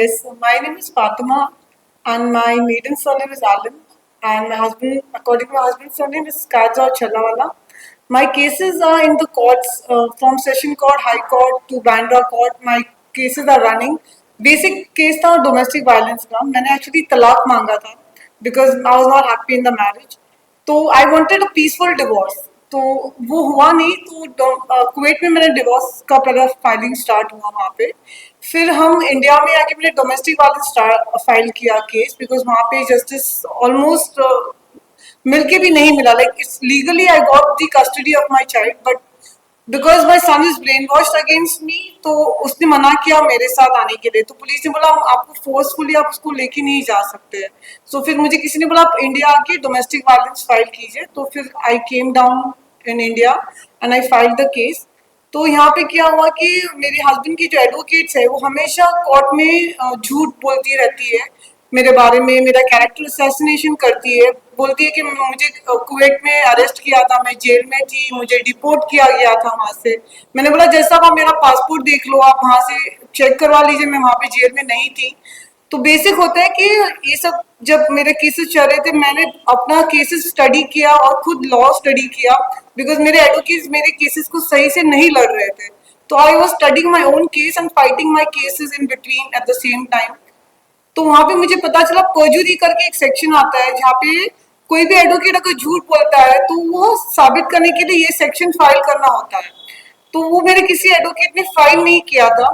Yes, so my name is Fatima, and my maiden surname is Alim, and my husband, according to my husband's surname, is Kaja Challawala. My cases are in the courts, from Session Court, High Court to Bandra Court. My cases are running. Basic case था domestic violence का. मैंने actually तलाक मांगा था because I was not happy in the marriage. तो I wanted a peaceful divorce, तो वो हुआ नहीं। तो कुवैत में मैंने डिवोर्स का पहला फाइलिंग स्टार्ट हुआ वहाँ पे। फिर हम इंडिया में आके मैंने डोमेस्टिक वायलेंस फाइल किया केस, बिकॉज वहाँ पे जस्टिस ऑलमोस्ट मिलके भी नहीं मिला। Like it's legally I got the custody of my child, but because my son is brain washed against me, तो उसने मना किया मेरे साथ आने के लिए। तो पुलिस ने बोला हम आपको फोर्सफुली आप उसको लेके नहीं जा सकते हैं। सो फिर मुझे किसी ने बोला आप इंडिया आके डोमेस्टिक वायलेंस फाइल कीजिए। तो फिर I came down in India and I file the case. तो यहाँ पे क्या हुआ कि मेरे हस्बैंड की जो एडवोकेट्स है वो हमेशा कोर्ट में झूठ बोलती रहती है मेरे बारे में, मेरा कैरेक्टर असैसिनेशन करती है। बोलती है कि मुझे कुवैत में अरेस्ट किया था, मैं जेल में थी, मुझे डिपोर्ट किया गया था वहां से। मैंने बोला जैसा आप मेरा पासपोर्ट देख लो, आप वहां से चेक करवा लीजिए, मैं वहां पे जेल में नहीं थी। तो बेसिक होता है कि ये सब जब मेरे केसेस चल रहे थे, मैंने अपना केसेस स्टडी किया और खुद लॉ स्टडी किया, बिकॉज मेरे एडवोकेट्स मेरे केसेस को सही से नहीं लड़ रहे थे। तो I was studying my own case and fighting my cases in between at the same time. तो वहां पे मुझे पता चला पर्जुरी करके एक सेक्शन आता है जहाँ पे कोई भी एडवोकेट अगर झूठ बोलता है तो वो साबित करने के लिए ये सेक्शन फाइल करना होता है। तो वो मेरे किसी एडवोकेट ने फाइल नहीं किया था।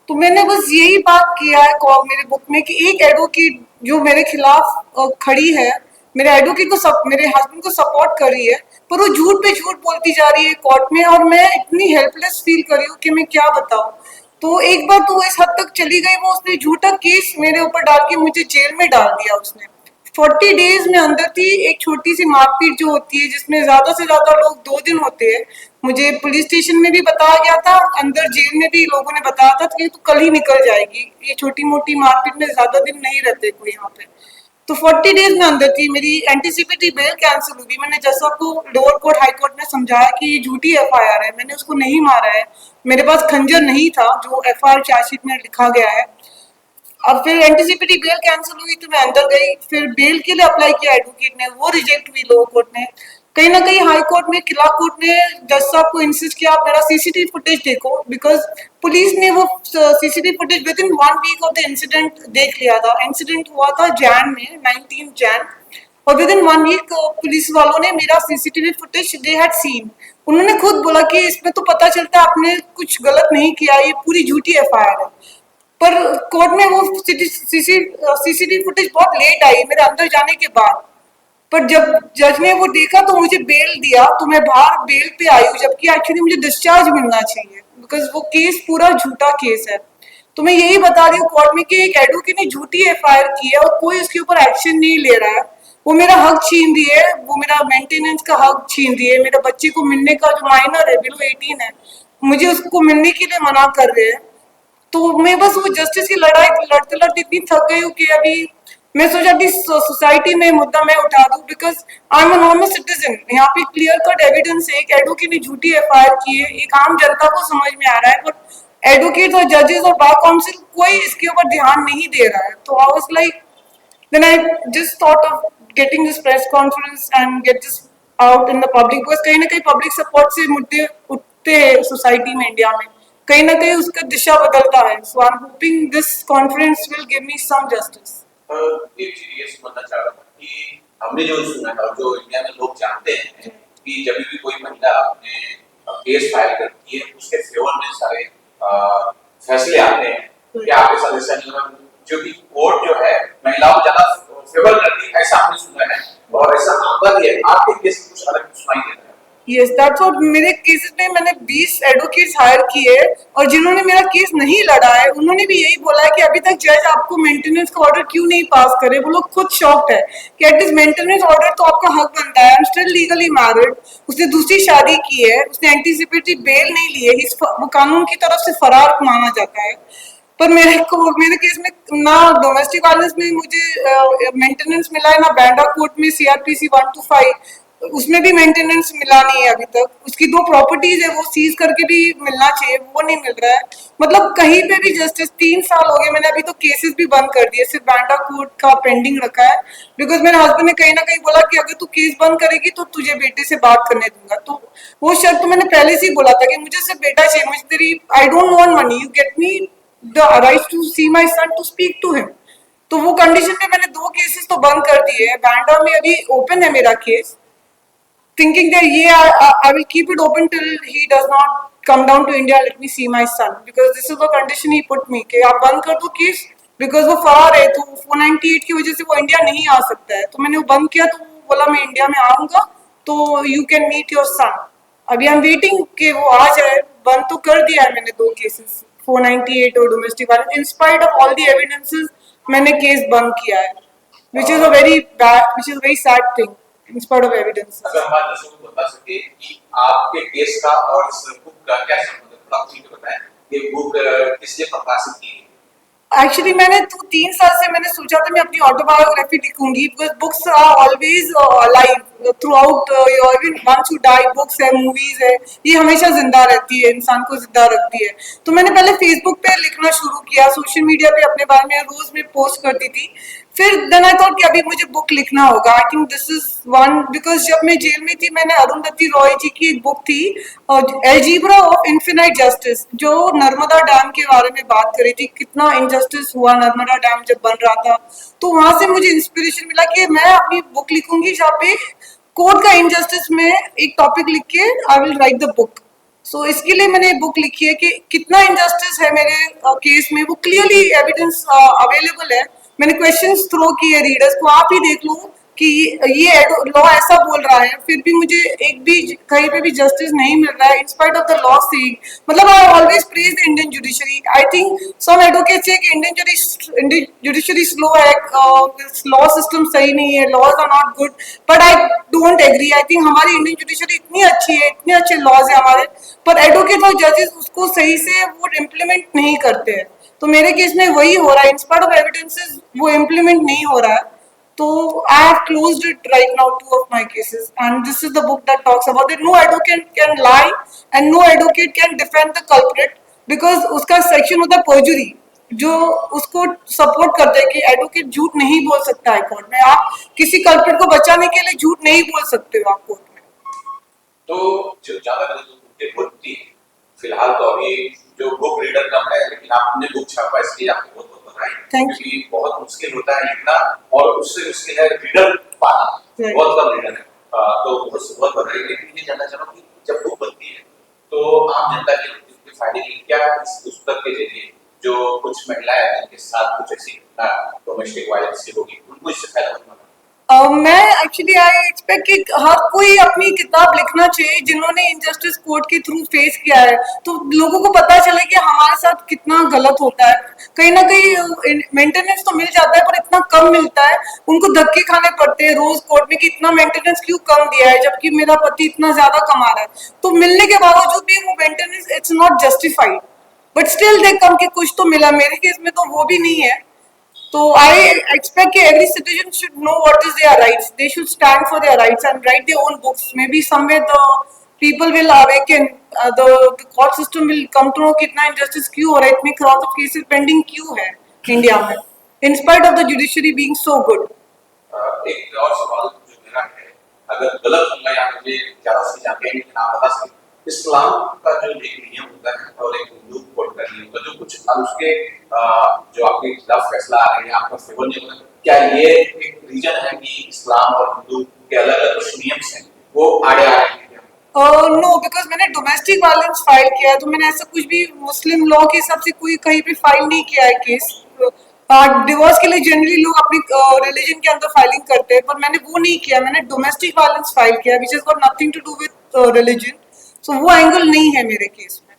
तो मैंने बस यही बात किया है मेरे बुक में कि एक एडवोकेट जो मेरे खिलाफ खड़ी है, मेरे एडवोकेट को मेरे हस्बैंड को सपोर्ट कर रही है, पर वो झूठ पे झूठ बोलती जा रही है कोर्ट में, और मैं इतनी हेल्पलेस फील कर रही हूँ कि मैं क्या बताऊँ। तो एक बार तो वो इस हद तक चली गई, वो उसने झूठा केस मेरे ऊपर डाल के मुझे जेल में डाल दिया उसने। 40 डेज में अंदर थी। एक छोटी सी मारपीट जो होती है जिसमें ज्यादा से ज्यादा लोग 2 दिन होते हैं, मुझे पुलिस स्टेशन में भी बताया गया था, अंदर जेल में भी लोगों ने बताया था कि तू कल ही निकल जाएगी, ये छोटी मोटी मारपीट में ज्यादा दिन नहीं रहते कोई यहाँ पे। तो 40 डेज में अंदर थी। मेरी एंटीसिपेटरी बेल कैंसिल हुई। मैंने जैसा को लोअर कोर्ट हाई कोर्ट में समझाया कि ये झूठी एफआईआर है, मैंने उसको नहीं मारा है, मेरे पास खंजर नहीं था जो एफआईआर चार्जशीट में लिखा गया है। अब फिर एंटीसिपेटरी बेल कैंसिल हुई तो मैं अंदर गई, फिर बेल के लिए अप्लाई किया एडवोकेट ने, वो रिजेक्ट हुई लोअर कोर्ट में। कहीं ना कहीं हाई कोर्ट में किला कोर्ट ने जज साहब को इंसिस्ट किया आप मेरा सीसीटीवी फुटेज देखो, बिकॉज पुलिस ने वो CCTV footage within 1 week of the incident देख लिया था। इंसिडेंट हुआ था जैन में, 19 जैन, और विद इन 1 वीक पुलिस वालों ने मेरा CCTV footage they had seen. उन्होंने खुद बोला कि इसमें तो पता चलता है आपने कुछ गलत नहीं किया, ये पूरी झूठी एफआईआर है। पर कोर्ट में वो सीसीटीवी फुटेज बहुत लेट आई मेरे अंदर जाने के बाद। पर जब जज ने वो देखा तो मुझे बेल दिया, तो मैं बाहर बेल पे आई हूँ, जबकि एक्चुअली मुझे डिस्चार्ज मिलना चाहिए, बिकॉज वो केस पूरा झूठा केस है। तो मैं यही बता रही हूँ कोर्ट में कि एक एडवोकेट ने झूठी एफआईआर की है और कोई उसके ऊपर एक्शन नहीं ले रहा है। वो मेरा हक छीन रही है, वो मेरा मेंटेनेंस का हक छीन रही है, मेरे बच्चे को मिलने का, जो माइनर है बिलो 18 है, मुझे उसको मिलने के लिए मना कर रहे हैं। तो मैं बस वो जस्टिस की लड़ाई लड़ते लड़ते इतनी थक गई हूँ कि अभी मैं सोचा कि सोसाइटी में मुद्दा मैं उठा दूं, because I am a normal citizen. यहाँ पे क्लियर कट एविडेंस है, एक एडवोकेट ने झूठी एफआईआर की है, एक आम जनता को समझ में आ रहा है, बट एडवोकेट और जजेस और बार काउंसिल कोई इसके ऊपर ध्यान नहीं दे रहा है। तो I was like, then I just thought of getting this press conference and get this out in the public, because कहीं ना कहीं पब्लिक सपोर्ट से मुद्दे उठते हैं सोसाइटी में, इंडिया में कहीं ना कहीं उसका दिशा बदलता है। So I am hoping this conference will give me some justice. एक चीज ये समझना चाह रहा था कि हमने जो सुना है और जो इंडिया में लोग जानते हैं कि जब भी कोई महिला अपने केस फाइल करती है उसके फेवर में सारे फैसले आते हैं, क्या आपके साथ ऐसा नहीं हुआ? जो कि कोर्ट जो है महिलाओं को ज्यादा फेवर करती है, ऐसा हमने सुना है, और ऐसा आता भी है। आपके केस कुछ अलग सुनाई देता है। यस दैट्स व्हाट, मेरे केस में मैंने 20 एडवोकेट्स हायर किए और जिन्होंने मेरा केस नहीं लड़ा है उन्होंने भी यही बोला है कि अभी तक जज आपको मेंटेनेंस का ऑर्डर क्यों नहीं पास करे। वो लोग खुद शॉक्ड है कि एटलीस्ट मेंटेनेंस ऑर्डर तो आपका हक बनता है। I am still legally married, उसने दूसरी शादी की है, उसने एंटीसिपेटरी बेल नहीं ली है, वो कानून की तरफ से फरार माना जाता है। पर मेरे केस में ना डोमेस्टिक वायलेंस में मुझे मेंटेनेंस मिला है, ना बैंड्रा कोर्ट में सीआरपीसी 125। उसमें भी मेंटेनेंस मिला नहीं है अभी तक। उसकी 2 प्रॉपर्टीज है वो सीज करके भी मिलना चाहिए, वो नहीं मिल रहा है। मतलब कहीं पे भी जस्टिस, 3 साल हो गए, मैंने अभी तो केसेस भी बंद कर दिए, सिर्फ बांडा कोर्ट का पेंडिंग रखा है। बिकॉज मेरे हस्बैंड ने कहीं ना कहीं बोला कि अगर तू केस बंद करेगी तो तुझे बेटे से बात करने दूंगा। तो वो शर्त तो मैंने पहले से ही बोला था कि मुझे सिर्फ बेटा चाहिए, मुझे तेरी, I don't want money, you get me the right to see my son, to speak to him. तो वो कंडीशन में मैंने 2 केसेस तो बंद कर दिए हैं। बांडा में अभी ओपन है मेरा case, thinking that yeah, I will keep it open till he does not come down to India and let me see my son, because this is the condition he put me कि आप बंद कर दो case, because वो फरार है, तो 498 की वजह से वो इंडिया नहीं आ सकता है। तो मैंने वो बंद किया, तो वो बोला मैं इंडिया में आऊंगा तो you can meet your son. अभी आई एम वेटिंग कि वो आ जाए। बंद तो कर दिया है मैंने 2 केसेस, 498 और domestic violence. In spite of all the evidences मैंने केस बंद किया है, which is a very bad, which is a very sad thing in spite of evidence. अगर हमारे दर्शकों को बता सके कि आपके केस का और इस बुक का क्या संबंध है, तो आप मुझे बताएं ये बुक किस लिए प्रकाशित की गई? एक्चुअली मैंने तो 3 साल से मैंने सोचा था मैं अपनी ऑटोबायोग्राफी लिखूंगी, because books are always live throughout your, even once you die, books है, मूवीज है, ये हमेशा जिंदा रहती है, इंसान को जिंदा रखती है। तो मैंने पहले फेसबुक पे लिखना शुरू किया, सोशल मीडिया पे अपने बारे में रोज में पोस्ट करती थी। फिर देन आई थॉट कि अभी मुझे बुक लिखना होगा। I think this is one, because जब मैं जेल में थी मैंने अरुंधति रॉय जी की एक बुक थी, एल्जीब्रा ऑफ इन्फिनाइट जस्टिस, जो नर्मदा डैम के बारे में बात करी थी, कितना इनजस्टिस हुआ नर्मदा डैम जब बन रहा था। तो वहां से मुझे इंस्पिरेशन मिला कि मैं अपनी बुक लिखूंगी जहाँ पे कोर्ट का इनजस्टिस में एक टॉपिक लिख के I will write the book. So इसके लिए मैंने बुक लिखी है कि कितना इनजस्टिस है मेरे केस में, वो क्लियरली एविडेंस अवेलेबल है। मैंने क्वेश्चंस थ्रो किए रीडर्स को, आप ही देख लो कि ये लॉ ऐसा बोल रहा है, फिर भी मुझे एक भी कहीं पे भी जस्टिस नहीं मिल रहा है in spite of the law seeing. मतलब I always praise the Indian judiciary. I think some advocates से कि इंडियन जुडिशरी स्लो है, लॉ सिस्टम सही नहीं है, laws are not good, but I don't agree. I think हमारी Indian judiciary इतनी अच्छी है, इतने अच्छे लॉज है हमारे, पर एडवोकेट और जजेस उसको सही से वो इम्प्लीमेंट नहीं करते हैं। तो मेरे केस में वही हो रहा है, इन स्पाइट ऑफ एविडेंसेस वो इम्प्लीमेंट नहीं हो रहा है। So I have closed it right now, 2 of my cases, and this is the book that talks about it. No advocate can lie, and no advocate can defend the culprit, because उसका section होता है perjury, जो उसको support करते हैं कि advocate झूठ नहीं बोल सकता है कोर्ट में। आप किसी कल्प्रिट को बचाने के लिए झूठ नहीं बोल सकते हो आप कोर्ट में। तो जो ज्यादातर जो बुकें होती है, फिलहाल तो अभी जो बुक रीडर कम है, लेकिन आपने बुक छापा इसलिए आपको बहुत बहुत बधाई, क्योंकि बहुत मुश्किल होता है लिखना और उससे मुश्किल है रीडर पाना, बहुत कम रीडर है। तो बहुत बधाई। लेकिन ये जानना चाहूँ कि जब बुक बनती है तो आम जनता के फायदे के लिए क्या इस पुस्तक के जरिए जो कुछ महिलाएं हैं जिनके साथ कुछ ऐसी डोमेस्टिक वायलेंस होगी उनको इससे फायदा होगा? मैं एक्चुअली आई एक्सपेक्ट कि हर कोई अपनी किताब लिखना चाहिए जिन्होंने इनजस्टिस कोर्ट के थ्रू फेस किया है, तो लोगों को पता चले कि हमारे साथ कितना गलत होता है। कहीं ना कहीं मेंटेनेंस तो मिल जाता है पर इतना कम मिलता है, उनको धक्के खाने पड़ते हैं रोज कोर्ट में कि इतना मेंटेनेंस क्यों कम दिया है, जबकि मेरा पति इतना ज्यादा कमा रहा है। तो मिलने के बावजूद भी वो maintenance it's not justified, but still they come कि कुछ तो मिला। मेरे केस में तो वो भी नहीं है। So I expect that every citizen should know what is their rights. They should stand for their rights and write their own books. Maybe somewhere the people will awaken. The court system will come to know कितना injustice क्यों हो रहा है, इतने crowds of cases pending क्यों है India में, in spite of the judiciary being so good. एक और सवाल जो मेरा है, अगर गलत होगा या मुझे ज्यादा से जानते हैं लेकिन आप बता सकते, इस्लाम का जो एक नियम होता है और एक हिंदू कोड का नियम होता है, जो कुछ उसके जो आपके खिलाफ फैसला आ रहे हैं आपका फेवर नहीं होता, क्या ये एक रीजन है कि इस्लाम और हिंदू के अलग अलग कुछ नियम हैं वो आड़े आ रहे हैं? नो, बिकॉज मैंने डोमेस्टिक वायलेंस फाइल किया है, तो मैंने ऐसा कुछ भी मुस्लिम लॉ के हिसाब से कोई कहीं पे फाइल नहीं किया है केस। डिवोर्स के लिए जनरली लोग अपनी रिलीजन के अंदर फाइलिंग करते हैं, पर मैंने वो नहीं किया। मैंने डोमेस्टिक वायलेंस फाइल किया which is got nothing to do with religion, so वो एंगल नहीं है मेरे केस में।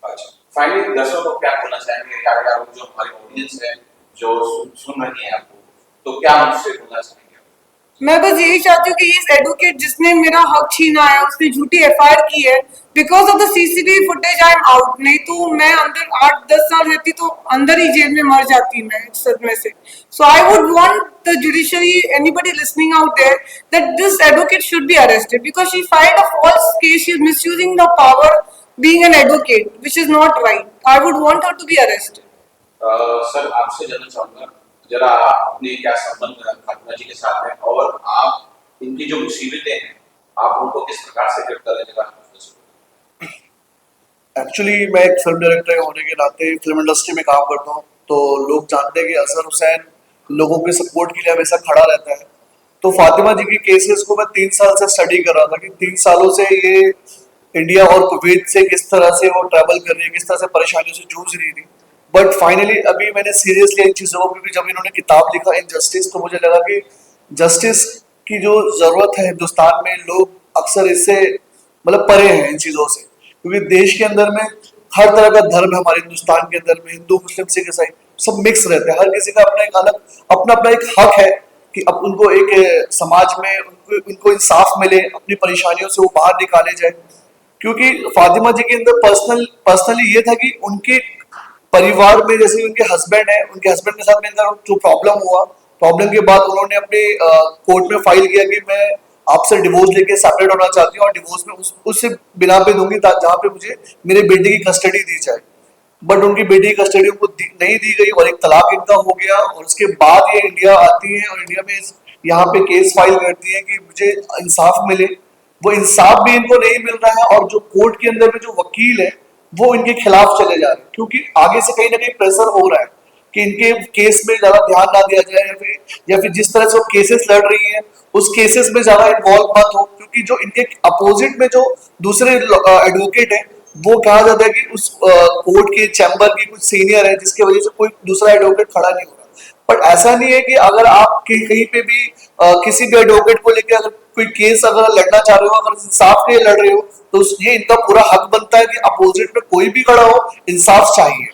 अच्छा, फाइनली दर्शकों को क्या बोलना चाहेंगे, या जो हमारी ऑडियंस है जो सुन रही है आपको, तो क्या उनसे बोलना चाहेंगे? मैं बस यही चाहती हूँ कि इस एडवोकेट जिसने मेरा हक छीना है, उसने झूठी एफआईआर की है, because of the CCTV footage I am out. नहीं तो मैं अंदर 8-10 साल रहती तो अंदर ही जेल में मर जाती मैं इस सदमे से। So I would want the judiciary, anybody listening out there, that this advocate should be arrested because she filed a false case, she is misusing the power being an advocate, which is not right. I would want her to be arrested. Sir आपसे जानना चाहूंगा जरा अपने क्या संबंध फातिमा जी के साथ है और आप इनकी जो मुसीबतें हैं आप उनको किस प्रकार से हेल्प कर रहे हैं? एक्चुअली मैं एक फिल्म डायरेक्टर होने के नाते फिल्म इंडस्ट्री में काम करता हूँ, तो लोग जानते हैं कि अजहर हुसैन लोगों के सपोर्ट के लिए हमेशा खड़ा रहता है। तो फातिमा जी की केसेस को मैं 3 साल से स्टडी कर रहा था कि 3 सालों से ये इंडिया और कुवैत से किस तरह से वो ट्रैवल कर रही है, किस तरह से परेशानियों से जूझ रही थी। बट फाइनली अभी मैंने सीरियसली इन चीज़ों को, क्योंकि जब इन्होंने किताब लिखा इनजस्टिस, तो मुझे लगा कि जस्टिस की जो ज़रूरत है हिंदुस्तान में, लोग अक्सर इससे मतलब परे हैं इन चीज़ों से, क्योंकि देश के अंदर में हर तरह का धर्म है हमारे हिंदुस्तान के अंदर में, हिंदू मुस्लिम सिख ईसाई सब मिक्स रहते हैं। हर किसी का अपना एक अलग अपना अपना एक हक है कि अब उनको एक समाज में उनको इंसाफ मिले, अपनी परेशानियों से वो बाहर निकाले जाए। क्योंकि फातिमा जी के अंदर पर्सनली ये था कि उनके परिवार में, जैसे उनके हस्बैंड है, उनके हस्बैंड के साथ में जो प्रॉब्लम हुआ, प्रॉब्लम के बाद उन्होंने अपने कोर्ट में फाइल किया कि मैं आपसे डिवोर्स लेके सेपरेट होना चाहती हूँ और डिवोर्स में उससे बिना पे दूंगी जहाँ पे मुझे मेरे बेटे की कस्टडी दी जाए। बट उनकी बेटी की कस्टडी उनको नहीं दी गई और एक तलाक इनका हो गया, और उसके बाद ये इंडिया आती है और इंडिया में यहाँ पे केस फाइल करती है कि मुझे इंसाफ मिले। वो इंसाफ भी इनको नहीं मिल रहा है और जो कोर्ट के अंदर में जो वकील है वो इनके खिलाफ चले जा रहे हैं, क्योंकि आगे से कहीं ना कहीं प्रेशर हो रहा है कि इनके केस में ज्यादा ध्यान ना दिया जाए, या फिर जिस तरह से वो केसेस लड़ रही है उस केसेस में ज्यादा इन्वॉल्व मत हो, क्योंकि जो इनके अपोजिट में जो दूसरे एडवोकेट है वो कहा जाता है कि उस कोर्ट के चैम्बर की कुछ सीनियर है, जिसकी वजह से कोई दूसरा एडवोकेट खड़ा नहीं हो रहा। बट ऐसा नहीं है कि अगर आप कहीं पे भी किसी भी एडवोकेट को लेकर अगर कोई केस अगर लड़ना चाह रहे हो, अगर इंसाफ के लिए लड़ रहे हो, तो ये इनका पूरा हक बनता है कि अपोजिट में कोई भी खड़ा हो, इंसाफ चाहिए।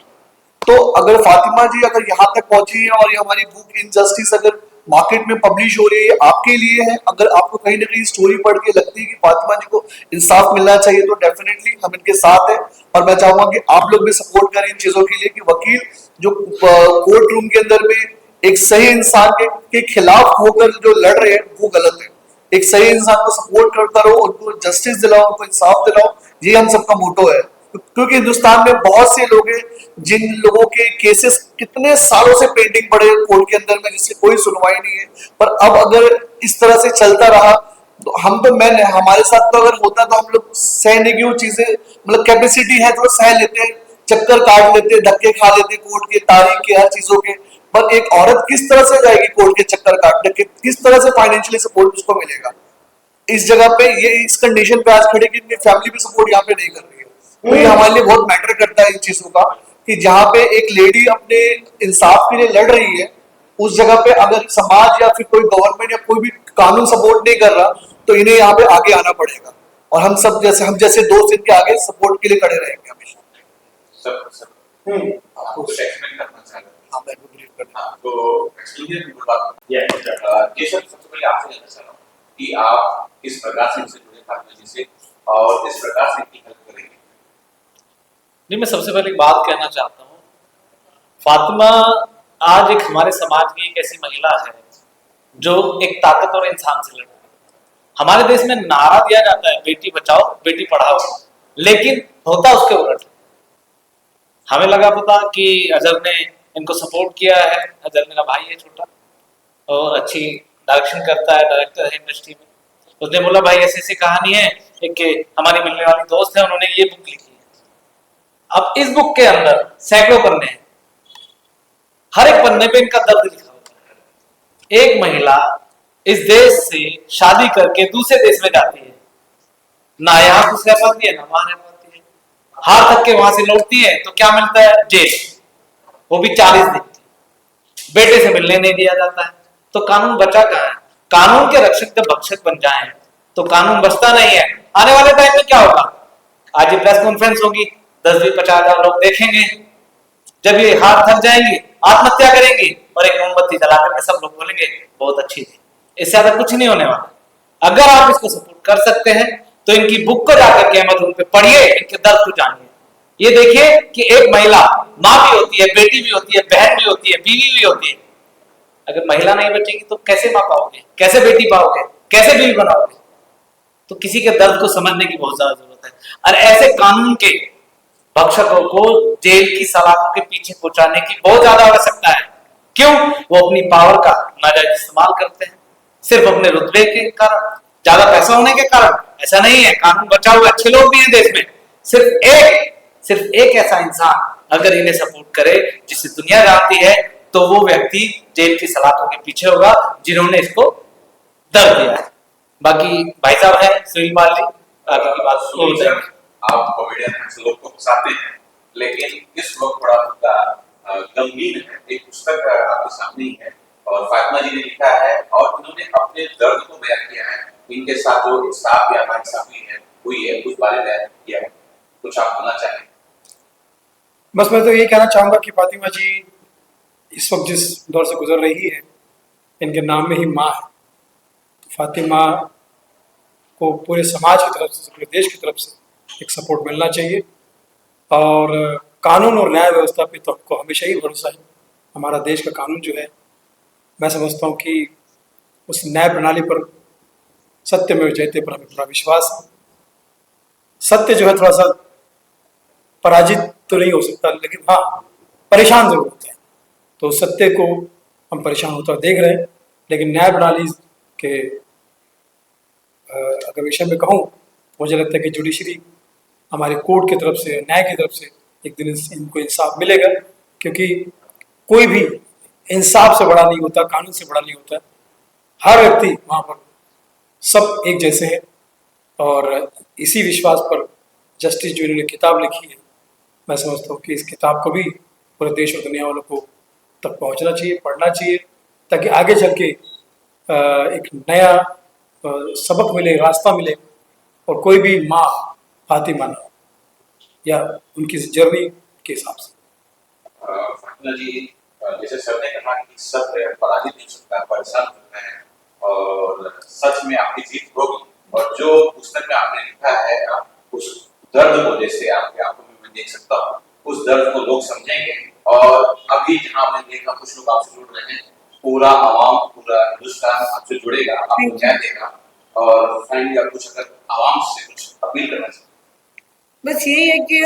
तो अगर फातिमा जी अगर यहाँ तक पहुंची है और ये हमारी बुक इनजस्टिस अगर मार्केट में पब्लिश हो रही है, ये आपके लिए है। अगर आपको कहीं ना कहीं स्टोरी पढ़ के लगती है कि फातिमा जी को इंसाफ मिलना चाहिए, तो डेफिनेटली हम इनके साथ हैं। और मैं चाहूंगा कि आप लोग भी सपोर्ट करें इन चीजों के लिए कि वकील जो कोर्ट रूम के अंदर में एक सही इंसान के खिलाफ होकर जो लड़ रहे हैं वो गलत है। एक सही इंसान को सपोर्ट करो, उनको जस्टिस दिलाओ, उनको इंसाफ दिलाओ, ये हम सबका मोटो है। क्योंकि हिंदुस्तान में बहुत से लोग हैं जिन लोगों के केसेस कितने सालों से पेंडिंग पड़े कोर्ट के अंदर में, जिससे कोई सुनवाई नहीं है। पर अब अगर इस तरह से चलता रहा तो हमारे साथ तो अगर होता तो हम लोग सहने की वो चीजें मतलब कैपेसिटी है तो सह लेते हैं, चक्कर काट लेते, धक्के खा लेते कोर्ट के, तारीख के, हर चीजों के। पर एक औरत किस तरह से जाएगी कोर्ट के चक्कर काटने के, किस तरह से फाइनेंशियली सपोर्ट उसको मिलेगा? इस जगह पे ये इस कंडीशन पे आज खड़े कि इनकी फैमिली भी सपोर्ट यहाँ पे नहीं कर रही है। तो ये हमारे लिए बहुत मैटर करता है इन चीजों का कि जहाँ पे एक लेडी अपने इंसाफ के लिए लड़ रही है, उस जगह पे अगर समाज या फिर कोई गवर्नमेंट या कोई भी कानून सपोर्ट नहीं कर रहा, तो इन्हें यहाँ पे आगे आना पड़ेगा। और हम जैसे दोस्त इनके आगे सपोर्ट के लिए खड़े रहेंगे हमेशा। आपको कुछ एक्सप्लेन करना चाहेंगे? हाँ, मैं भी बिलीव करता हूँ। तो एक्सपीरियंस की बात ये सब सबसे पहले आपसे जानना चाह रहा हूँ कि आप किस प्रकार से इनसे जुड़े फातिमा जी से और किस प्रकार से इनकी हेल्प करेंगे। नहीं, मैं सबसे पहले एक बात कहना चाहता हूँ। फातिमा आज एक हमारे समाज की एक ऐसी महिला है जो एक ताकतवर इंसान से लड़ रही है। हमारे देश में नारा दिया जाता है बेटी बचाओ बेटी पढ़ाओ, लेकिन होता उसके उलट। हमें लगा पता कि अजहर ने इनको सपोर्ट किया है, अजहर मेरा भाई है छोटा और अच्छी डायरेक्शन करता है, डायरेक्टर है इंडस्ट्री में। उसने बोला भाई ऐसी ऐसी कहानी है, एक हमारी मिलने वाली दोस्त है, उन्होंने ये बुक लिखी है। अब इस बुक के अंदर सैकड़ों पन्ने हैं, हर एक पन्ने पे इनका दर्द लिखा होता है। एक महिला इस देश से शादी करके दूसरे देश में जाती है, ना यहाँ खुश रह पाती है ना वहां रह पाती है, हार थक के वहां से लौटती है तो क्या मिलता है? जेल, वो भी 40 दिन। बेटे से मिलने नहीं दिया जाता है, तो कानून बचा कहाँ है? कानून के रक्षक जब भक्षक बन जाए तो कानून बचता नहीं है। आने वाले टाइम में क्या होगा? आज ये प्रेस कॉन्फ्रेंस होगी, 10-20-50,000 लोग देखेंगे। जब ये हाथ थक जाएंगे, आत्महत्या करेंगे और एक मोमबत्ती जला करके सब लोग बोलेंगे बहुत अच्छी थी। इससे ज्यादा कुछ नहीं होने वाला। अगर आप इसको सपोर्ट कर सकते हैं तो इनकी बुक को जाकर के अमेज़न पे पढ़िए, इनके दर्द को जानिए। ये देखिए कि एक महिला माँ भी होती है, बेटी भी होती है, बहन भी होती है, बीवी भी होती है। अगर महिला नहीं बचेगी तो कैसे माँ पाओगे, कैसे बेटी पाओगे, कैसे बीवी बनाओगे? तो किसी के दर्द को समझने की बहुत ज्यादा जरूरत है। और ऐसे कानून के भक्षकों को जेल की सलाखों के पीछे पहुंचाने की बहुत ज्यादा आवश्यकता है। क्यों? वो अपनी पावर का नाजायज इस्तेमाल करते हैं, सिर्फ अपने रुतबे के कारण, ज्यादा पैसा होने के कारण। ऐसा नहीं है, कानून बचा हुआ अच्छे लोग भी हैं देश में। सिर्फ एक ऐसा इंसान अगर इन्हें सपोर्ट करे जिसे दुनिया जानती है, तो वो व्यक्ति जेल की सलाखों के पीछे होगा जिन्होंने इसको दर्द दिया है। बाकी भाई साहब है सुनील पाल जी, आगे की बात वो बताएंगे। आप कॉमेडियन से लोग को हंसाते हैं, लेकिन इस वक्त बड़ा मुद्दा गंभीर है। एक पुस्तक आपके सामने ही है और फातिमा जी ने लिखा है और उन्होंने अपने दर्द को बयान किया है। इनके साथ जो इंसाफ या नाइंसाफी हुई है उस बारे में बयान किया है। कुछ आप बोलना चाहें? बस मैं तो ये कहना चाहूँगा कि फातिमा जी इस वक्त जिस दौर से गुजर रही है, इनके नाम में ही माँ है। फातिमा को पूरे समाज की तरफ से, पूरे देश की तरफ से एक सपोर्ट मिलना चाहिए। और कानून और न्याय व्यवस्था पे तो हमको हमेशा ही भरोसा है। हमारा देश का कानून जो है, मैं समझता हूँ कि उस न्याय प्रणाली पर, सत्य में जयते पर हमें पूरा विश्वास है। सत्य जो है थोड़ा सा पराजित तो नहीं हो सकता, लेकिन हाँ परेशान जरूर होते हैं। तो सत्य को हम परेशान होता देख रहे हैं, लेकिन न्याय प्रणाली के अगर विषय में कहूँ, मुझे लगता है कि जुडिशरी हमारे कोर्ट की तरफ से, न्याय की तरफ से एक दिन इनको इंसाफ मिलेगा। क्योंकि कोई भी इंसाफ से बड़ा नहीं होता, कानून से बड़ा नहीं होता। हर व्यक्ति वहाँ पर सब एक जैसे हैं। और इसी विश्वास पर जस्टिस जो इन्होंने किताब लिखी है, मैं समझता हूँ कि इस किताब को भी पूरे देश और दुनिया वालों को तक पहुँचना चाहिए, पढ़ना चाहिए, ताकि आगे चल के एक नया सबक मिले, रास्ता मिले और कोई भी माँ फातिमा ना, या उनकी जर्नी के हिसाब से। फातिमा जी, जैसे सर ने कहा कि सत्य पराजित नहीं हो सकता, परेशान होता है और सच में आपकी जीत होगी। और जो पुस्तक में आपने लिखा है, आप उस दर्द को, जैसे आपके आंखों में मैं देख सकता हूँ, उस दर्द को लोग समझेंगे। और अभी जहाँ मैं देखा कुछ लोग आपसे जुड़ रहे हैं, पूरा आवाम, पूरा हिंदुस्तान आपसे जुड़ेगा, आपको न्याय देगा। और फाइनली आप कुछ अगर आवाम से कुछ अपील करना चाहिए? बस यही है कि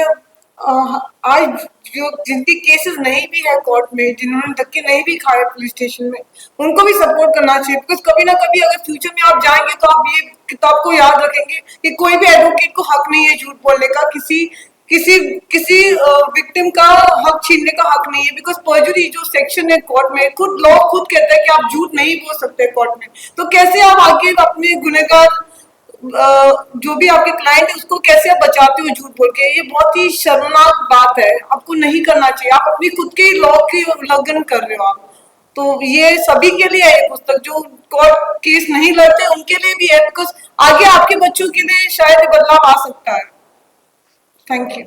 आज जो जिनके केसेस नहीं भी है कोर्ट में, जिन्होंने धक्के नहीं भी खाए पुलिस स्टेशन में, उनको भी सपोर्ट करना चाहिए। बिकॉज कभी ना कभी अगर फ्यूचर में आप जाएंगे तो आप ये किताब को याद रखेंगे कि कोई भी एडवोकेट को हक नहीं है झूठ बोलने का, किसी विक्टिम का हक छीनने का हक नहीं है। बिकॉज पर्जुरी जो सेक्शन है कोर्ट में, लॉ खुद कहता है कि आप झूठ नहीं बोल सकते कोर्ट में। तो कैसे आप आगे अपने गुनहगार जो भी आपके क्लाइंट है उसको कैसे आप बचाते हो झूठ बोल के? ये बहुत ही शर्मनाक बात है, आपको नहीं करना चाहिए। आप अपनी खुद के लॉ की उल्लंघन कर रहे हो आप। तो ये सभी के लिए है पुस्तक, जो कोर्ट केस नहीं लड़ते उनके लिए भी है। बिकॉज आगे आपके बच्चों के लिए शायद बदलाव आ सकता है। Thank you.